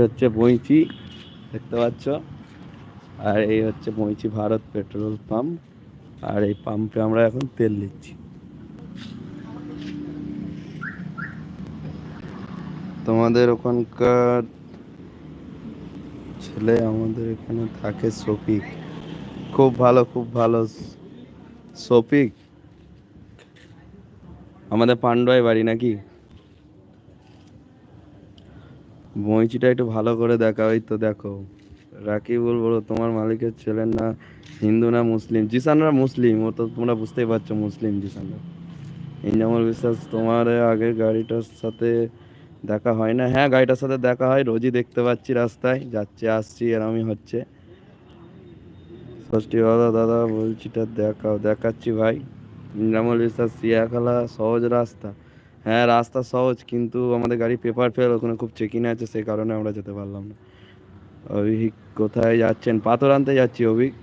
হচ্ছে বইচি, দেখতে পাচ্ছ। আর এই হচ্ছে বইচি ভারত পেট্রোল পাম্প। আর এই পাম্পে আমরা এখন তেল নিচ্ছি। তোমাদের ওখানকার ছেলে আমাদের এখানে থাকে, শফিক। খুব ভালো, খুব ভালো। শফিক আমাদের পান্ডুয়ায় বাড়ি নাকি? বইচিটা একটু ভালো করে দেখা, ওই তো দেখো। রাকিবুল বলো তোমার মালিকের ছেলে না হিন্দু না মুসলিম? জিসানরা মুসলিম, ও তো তোমরা বুঝতেই পারছো, মুসলিম জিসানরা। ইনজামুল বিশ্বাস তোমার আগের গাড়িটার সাথে দেখা হয় না? হ্যাঁ, গাড়িটার সাথে দেখা হয়, রোজই দেখতে পাচ্ছি, রাস্তায় যাচ্ছি আসছি এরমই হচ্ছে। ষষ্ঠী দাদা দাদা বলছিটা দেখাও। দেখাচ্ছি ভাই। ইনজামুল বিশ্বাস সিয়াখালা সহজ রাস্তা? হ্যাঁ, রাস্তা সহজ, কিন্তু আমাদের গাড়ি পেপার ফেল, ওখানে খুব চেকিং আছে, সেই কারণে আমরা যেতে পারলাম না। অভিক কোথায় যাচ্ছেন? পাথর আনতে যাচ্ছি অভিক।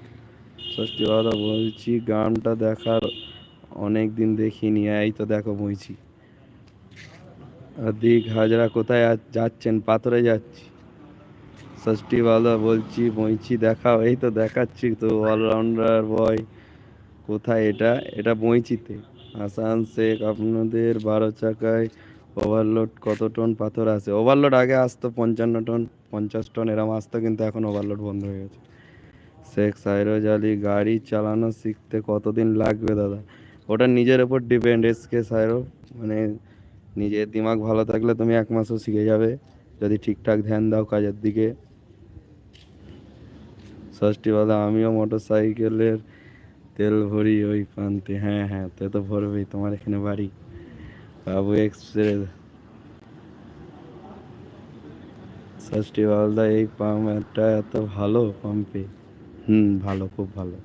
ষষ্ঠী দাদা বলছি গ্রামটা দেখার, অনেক দিন দেখিনি। এই তো দেখো বইছি। দিক হাজরা কোথায় যাচ্ছেন? পাথরে যাচ্ছি। ষষ্ঠী দাদা বলছি বইছি দেখাও। এই তো দেখাচ্ছি তো, অলরাউন্ডার বয়। কোথায় এটা? এটা বইচিতে। হাসান শেখ আপনাদের 12 চাকায় ওভারলোড কত টন পাথর আসে? ওভারলোড আগে আসতো 55 টন, 50 টন এরম আসতো, কিন্তু এখন ওভারলোড বন্ধ হয়ে গেছে। শেখ সাইরোজ আলী গাড়ি চালানো শিখতে কতদিন লাগবে দাদা? ওটা নিজের ওপর ডিপেন্ড। এসকে সাইরো, মানে নিজের দিমাগ ভালো থাকলে তুমি 1 মাসও শিখে যাবে, যদি ঠিকঠাক ধ্যান দাও কাজের দিকে। ষষ্ঠী দাদা আমিও মোটর সাইকেলের তেল ভরি ওই প্রান্তে। হ্যাঁ হ্যাঁ, তো তো ভরবেই, তোমার এখানে বাড়ি। বাবু এক্সপ্রেস। ষষ্ঠী দাদা এই পাম্পটা এত ভালো পাম্পে? ভালো, খুব ভালো।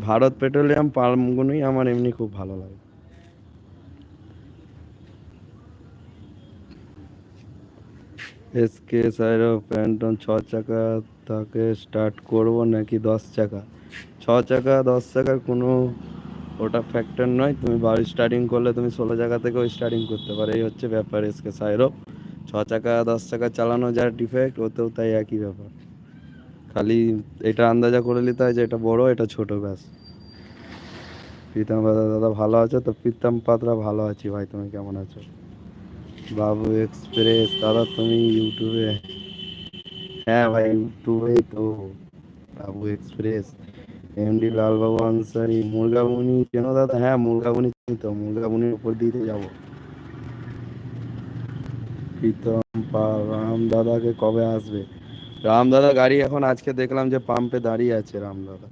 ভারত পেট্রোলিয়াম পাম্পগুলোই আমার এমনি খুব ভালো লাগে। এসকে সাইরো প্যান্টন 6 চাকা তাকে স্টার্ট করব নাকি 10 চাকা? 6 চাকা 10 চাকার কোনো ওটা ফ্যাক্টর নয়। তুমি বাড়ি স্টার্টিং করলে তুমি 16 চাকা থেকেও স্টার্টিং করতে পারো, এই হচ্ছে ব্যাপার। এসকে সাইরো 6 চাকা 10 চাকা চালানো যার ডিফেক্ট, ওতেও তাই একই ব্যাপার। খালি এটা আন্দাজা করে নিতে হয় যে এটা বড় এটা ছোট, ব্যাস। প্রীতম দাদা দাদা ভালো আছো তো? প্রীতম পাত্রা ভালো আছি ভাই, তুমি কেমন আছো? বাবু এক্সপ্রেস দাদা তুমি ইউটিউবে? হ্যাঁ ভাই, ইউটিউবে তো বাবু এক্সপ্রেস। এমডি লালবাবু আনসারি মুরগাবনি কেন দাদা? হ্যাঁ, মুরগাবনি চিনি তো, মুরগাবনির উপর দিয়ে যাবো। প্রীতম পাল রাম দাদাকে কবে আসবে? রাম দাদা গাড়ি এখন আজকে দেখলাম যে পাম্পে দাঁড়িয়ে আছে। রাম দাদা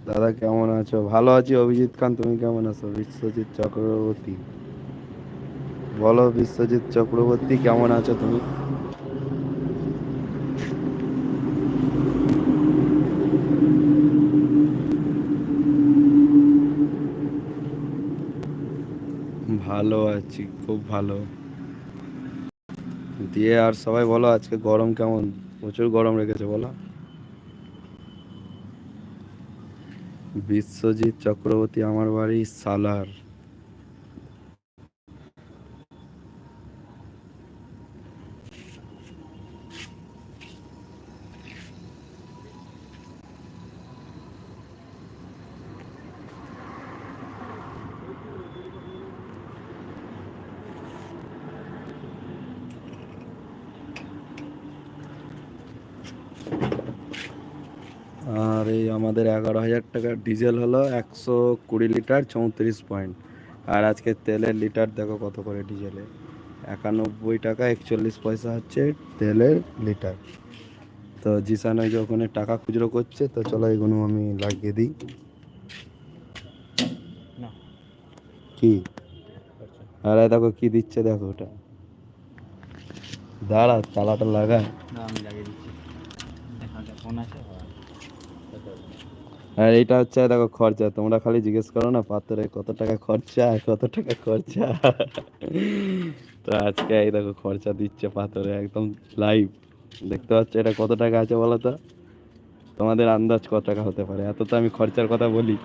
দাদা কেমন আছো? ভালো আছি। অভিজিৎ খান তুমি কেমন আছো? বিশ্বজিৎ চক্রবর্তী বলো, বিশ্বজিৎ চক্রবর্তী কেমন আছো তুমি? ভালো আছি, খুব ভালো। দিয়ে আর সবাই বলো, আজকে গরম কেমন? প্রচুর গরম রেখেছে বলো। বিশ্বজিৎ চক্রবর্তী আমার বাড়ি সালার। আর এই আমাদের 11,000 টাকার ডিজেল হলো 120 লিটার 34 পয়েন্ট। আর আজকে তেলের লিটার দেখো কত করে ডিজেলে, 91 টাকা 41 পয়সা হচ্ছে তেলের লিটার। তো জিসান ওই যে ওখানে টাকা খুচরো করছে, তো চলো এগুলো আমি লাগিয়ে দিই। কি? আরে দেখো কি দিচ্ছে, দেখো ওটা। দাঁড়া তালাটা লাগা। আমি লাগিয়ে দিচ্ছি। ফোন আছে। আর এইটা হচ্ছে দেখো খরচা, তোমরা খালি জিজ্ঞেস করো না পাথরে কত টাকা খরচা, কত টাকা খরচা। তো আজকে এই দেখো খরচা দিচ্ছে পাথরে, একদম লাইভ দেখতে পাচ্ছ। এটা কত টাকা আছে বলো তো? তোমাদের আন্দাজ কত টাকা হতে পারে? এত তো আমি খরচার কথা বলি।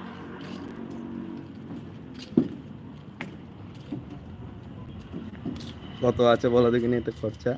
কত আছে বলো দেখিনি এতে খরচা?